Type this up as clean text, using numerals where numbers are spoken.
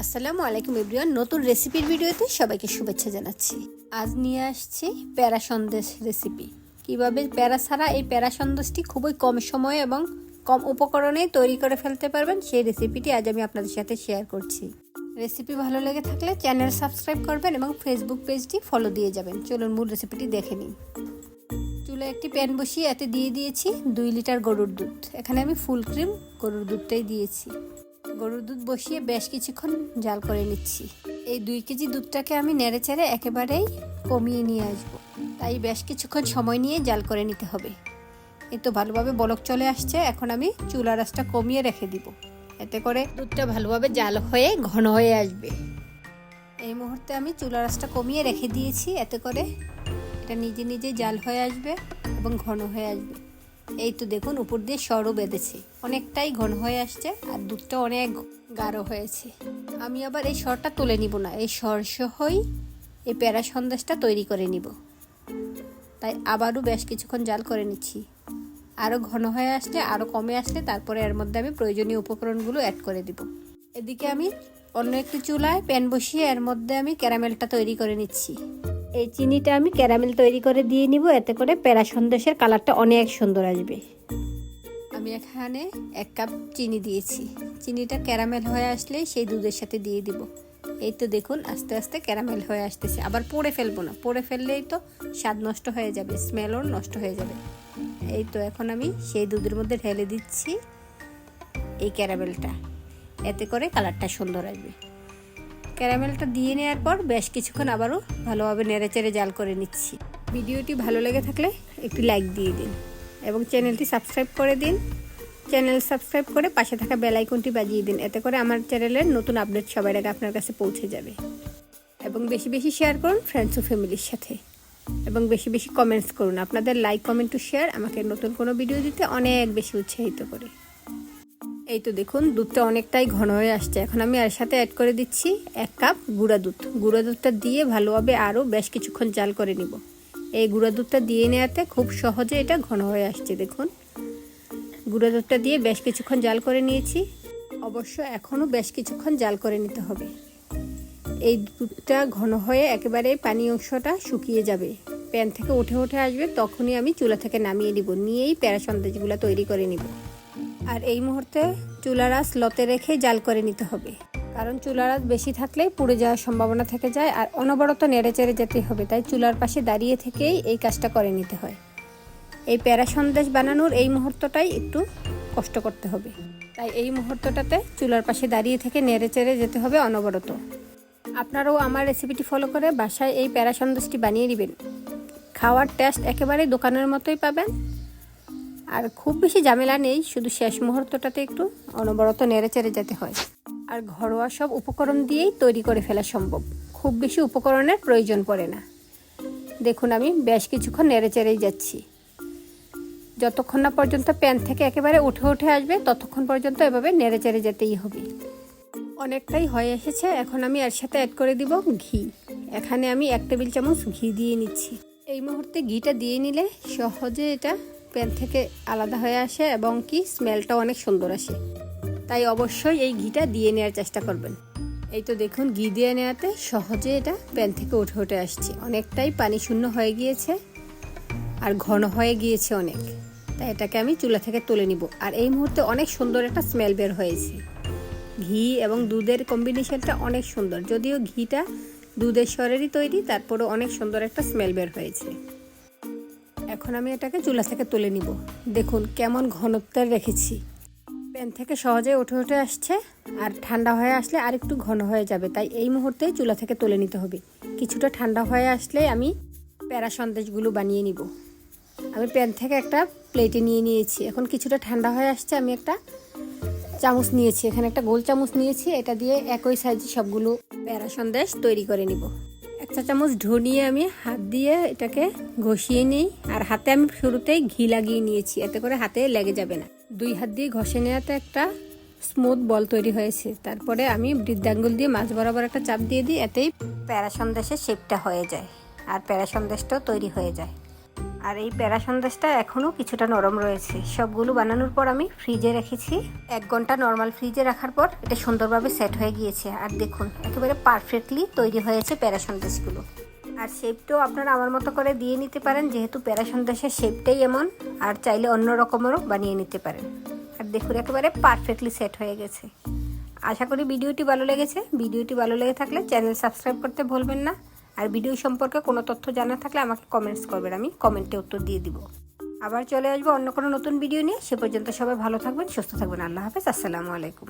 আসসালামু আলাইকুম এভরিওয়ান, নতুন রেসিপির ভিডিওতে সবাইকে শুভেচ্ছা জানাচ্ছি। আজ নিয়ে আসছি প্যারা সন্দেশ রেসিপি। কিভাবে প্যারা ছাড়া এই প্যারা সন্দেশটি খুবই কম সময়ে এবং কম উপকরণে তৈরি করে ফেলতে পারবেন, সেই রেসিপিটি আজ আমি আপনাদের সাথে শেয়ার করছি। রেসিপি ভালো লেগে থাকলে চ্যানেল সাবস্ক্রাইব করবেন এবং ফেসবুক পেজটি ফলো দিয়ে যাবেন। চলুন মূল রেসিপিটি দেখে নিন। চুলায় একটি প্যান বসিয়ে এতে দিয়ে দিয়েছি 2 লিটার গরুর দুধ। এখানে আমি ফুল ক্রিম গরুর দুধটাই দিয়েছি। গরুর দুধ বসিয়ে বেশ কিছুক্ষণ জাল করে নিচ্ছি। এই 2 কেজি দুধটাকে আমি নেড়েচেড়ে একেবারেই কমিয়ে নিয়ে আসবো, তাই বেশ কিছুক্ষণ সময় নিয়ে জাল করে নিতে হবে। এই তো ভালোভাবে বলক চলে আসছে। এখন আমি চুলার আঁচটা কমিয়ে রেখে দিব, এতে করে দুধটা ভালোভাবে জাল হয়ে ঘন হয়ে আসবে। এই মুহূর্তে আমি চুলার আঁচটা কমিয়ে রেখে দিয়েছি, এতে করে এটা নিজে নিজে জাল হয়ে আসবে এবং ঘন হয়ে আসবে। এই তো দেখুন, উপর দিয়ে সরও বেঁধেছে, অনেকটাই ঘন হয়ে আসছে আর দুধটা অনেক গাঢ় হয়েছে। আমি আবার এই সরটা তুলে নিব না, এই সর সহই এই প্যারা সন্দেশটা তৈরি করে নিব। তাই আবারও বেশ কিছুক্ষণ জাল করে নিচ্ছি। আরও ঘন হয়ে আসলে, আরও কমে আসলে তারপরে এর মধ্যে আমি প্রয়োজনীয় উপকরণগুলো অ্যাড করে দিব। এদিকে আমি অন্য একটি চুলায় প্যান বসিয়ে এর মধ্যে আমি ক্যারামেলটা তৈরি করে নিচ্ছি। এই চিনিটা আমি ক্যারামেল তৈরি করে দিয়ে নিব, এতে করে প্যারা সন্দেশের কালারটা অনেক সুন্দর আসবে। আমি এখানে 1 কাপ চিনি দিয়েছি। চিনিটা ক্যারামেল হয়ে আসলে সেই দুধের সাথে দিয়ে দিব। এই তো দেখুন, আস্তে আস্তে ক্যারামেল হয়ে আসতেছে। আবার পড়ে ফেলবো না, পড়ে ফেললেই তো স্বাদ নষ্ট হয়ে যাবে, স্মেলও নষ্ট হয়ে যাবে। এই তো এখন আমি সেই দুধের মধ্যে ঢেলে দিচ্ছি এই ক্যারামেলটা, এতে করে কালারটা সুন্দর আসবে। ক্যারামেলটা দিয়ে নেওয়ার পর বেশ কিছুক্ষণ আবারও ভালোভাবে নেড়েচেড়ে জাল করে নিচ্ছি। ভিডিওটি ভালো লেগে থাকলে একটি লাইক দিয়ে দিন এবং চ্যানেলটি সাবস্ক্রাইব করে দিন। চ্যানেল সাবস্ক্রাইব করে পাশে থাকা বেল আইকনটি বাজিয়ে দিন, এতে করে আমার চ্যানেলের নতুন আপডেট সবার আগে আপনার কাছে পৌঁছে যাবে। এবং বেশি বেশি শেয়ার করুন ফ্রেন্ডস ও ফ্যামিলির সাথে, এবং বেশি বেশি কমেন্টস করুন। আপনাদের লাইক, কমেন্ট ও শেয়ার আমাকে নতুন কোনো ভিডিও দিতে অনেক বেশি উৎসাহিত করে। এই তো দেখুন, দুধটা অনেকটাই ঘন হয়ে আসছে। এখন আমি এর সাথে অ্যাড করে দিচ্ছি 1 কাপ গুঁড়া দুধ। গুঁড়া দুধটা দিয়ে ভালোভাবে আরও বেশ কিছুক্ষণ জাল করে নিব। এই গুঁড়া দুধটা দিয়ে নেওয়াতে খুব সহজে এটা ঘন হয়ে আসছে। দেখুন, গুঁড়া দুধটা দিয়ে বেশ কিছুক্ষণ জাল করে নিয়েছি। অবশ্য এখনও বেশ কিছুক্ষণ জাল করে নিতে হবে। এই দুধটা ঘন হয়ে একেবারে পানি অংশটা শুকিয়ে যাবে, প্যান থেকে উঠে উঠে আসবে, তখনই আমি চুলা থেকে নামিয়ে নিব। নিয়েই প্যারা সন্দেশগুলো তৈরি করে নিব। আর এই মুহূর্তে চুলার আঁচ লতে রেখে জাল করে নিতে হবে, কারণ চুলার আঁচ বেশি থাকলে পুড়ে যাওয়ার সম্ভাবনা থেকে যায় আর অনবরত নেড়েচেড়ে যেতে হবে। তাই চুলার পাশে দাঁড়িয়ে থেকেই এই কাজটা করে নিতে হয়। এই প্যারা সন্দেশ বানানোর এই মুহূর্তটাই একটু কষ্ট করতে হবে, তাই এই মুহূর্তটাতে চুলার পাশে দাঁড়িয়ে থেকে নেড়েচেড়ে যেতে হবে অনবরত। আপনারাও আমার রেসিপিটি ফলো করে বাসায় এই প্যারা সন্দেশটি বানিয়ে নেবেন। খাওয়ার টেস্ট একেবারেই দোকানের মতোই পাবেন, আর খুব বেশি ঝামেলা নেই, শুধু শেষ মুহূর্তটাতে একটু অনবরত নেড়েচেড়ে যেতে হয়। আর ঘরোয়া সব উপকরণ দিয়েই তৈরি করে ফেলা সম্ভব, খুব বেশি উপকরণের প্রয়োজন পড়ে না। দেখুন, আমি বেশ কিছুক্ষণ নেড়েচেড়েই যাচ্ছি। যতক্ষণ না পর্যন্ত প্যান থেকে একেবারে উঠে উঠে আসবে ততক্ষণ পর্যন্ত এভাবে নেড়েচেড়ে যেতেই হবে। অনেকটাই হয়ে এসেছে। এখন আমি এর সাথে অ্যাড করে দিব ঘি। এখানে আমি 1 টেবিল চামচ ঘি দিয়ে নিচ্ছি। এই মুহূর্তে ঘিটা দিয়ে নিলে সহজে এটা প্যান থেকে আলাদা হয়ে আসে এবং কি স্মেলটাও অনেক সুন্দর আসে। তাই অবশ্যই এই ঘিটা দিয়ে নেওয়ার চেষ্টা করবেন। এই তো দেখুন, ঘি দিয়ে নেওয়াতে সহজে এটা প্যান থেকে উঠে উঠে আসছে। অনেকটাই পানি শূন্য হয়ে গিয়েছে আর ঘন হয়ে গিয়েছে অনেক। তাই এটাকে আমি চুলা থেকে তুলে নিব। আর এই মুহূর্তে অনেক সুন্দর একটা স্মেল বের হয়েছে। ঘি এবং দুধের কম্বিনেশনটা অনেক সুন্দর, যদিও ঘিটা দুধের স্বরেরই তৈরি, তারপরেও অনেক সুন্দর একটা স্মেল বের হয়েছে। এখন আমি এটাকে চুলা থেকে তুলে নিব। দেখুন কেমন ঘনত্ব রেখেছি, প্যান থেকে সহজে উঠে উঠে আসছে আর ঠান্ডা হয়ে আসলে আর একটু ঘন হয়ে যাবে। তাই এই মুহূর্তেই চুলা থেকে তুলে নিতে হবে। কিছুটা ঠান্ডা হয়ে আসলে আমি প্যারা সন্দেশগুলো বানিয়ে নিব। আমি প্যান থেকে একটা প্লেটে নিয়ে নিয়েছি। এখন কিছুটা ঠান্ডা হয়ে আসছে, আমি একটা চামচ নিয়েছি, এখানে একটা গোল চামচ নিয়েছি। এটা দিয়ে একই সাইজে সবগুলো প্যারা সন্দেশ তৈরি করে নিব। 1 চা চামচ ঢো নিয়ে আমি হাত দিয়ে এটাকে ঘষিয়ে নিই। আর হাতে আমি শুরুতেই ঘি লাগিয়ে নিয়েছি, এতে করে হাতে লেগে যাবে না। 2 হাত দিয়ে ঘষে নেওয়াতে একটা স্মুথ বল তৈরি হয়েছে। তারপরে আমি বৃদ্ধাঙ্গুল দিয়ে মাঝ বরাবর একটা চাপ দিয়ে দিই, এতেই প্যারা সন্দেশের শেপটা হয়ে যায় আর প্যারা সন্দেশটাও তৈরি হয়ে যায়। আর এই প্যারা সন্দেশটা এখনও কিছুটা নরম রয়েছে। সবগুলো বানানোর পর আমি ফ্রিজে রেখেছি। 1 ঘন্টা নর্মাল ফ্রিজে রাখার পর এটা সুন্দরভাবে সেট হয়ে গিয়েছে। আর দেখুন একেবারে পারফেক্টলি তৈরি হয়েছে প্যারা সন্দেশগুলো। আর শেপটাও আপনারা আমার মতো করে দিয়ে নিতে পারেন, যেহেতু প্যারা সন্দেশের শেপটাই এমন। আর চাইলে অন্য রকমেরও বানিয়ে নিতে পারেন। আর দেখুন একেবারে পারফেক্টলি সেট হয়ে গেছে। আশা করি ভিডিওটি ভালো লেগেছে। ভিডিওটি ভালো লেগে থাকলে চ্যানেল সাবস্ক্রাইব করতে ভুলবেন না। আর ভিডিও সম্পর্কে কোনো তথ্য জানা থাকলে আমাকে কমেন্টস করবেন, আমি কমেন্টে উত্তর দিয়ে দিব। আবার চলে আসবো অন্য কোনো নতুন ভিডিও নিয়ে। সে পর্যন্ত সবাই ভালো থাকবেন, সুস্থ থাকবেন। আল্লাহ হাফেজ, আসসালামু আলাইকুম।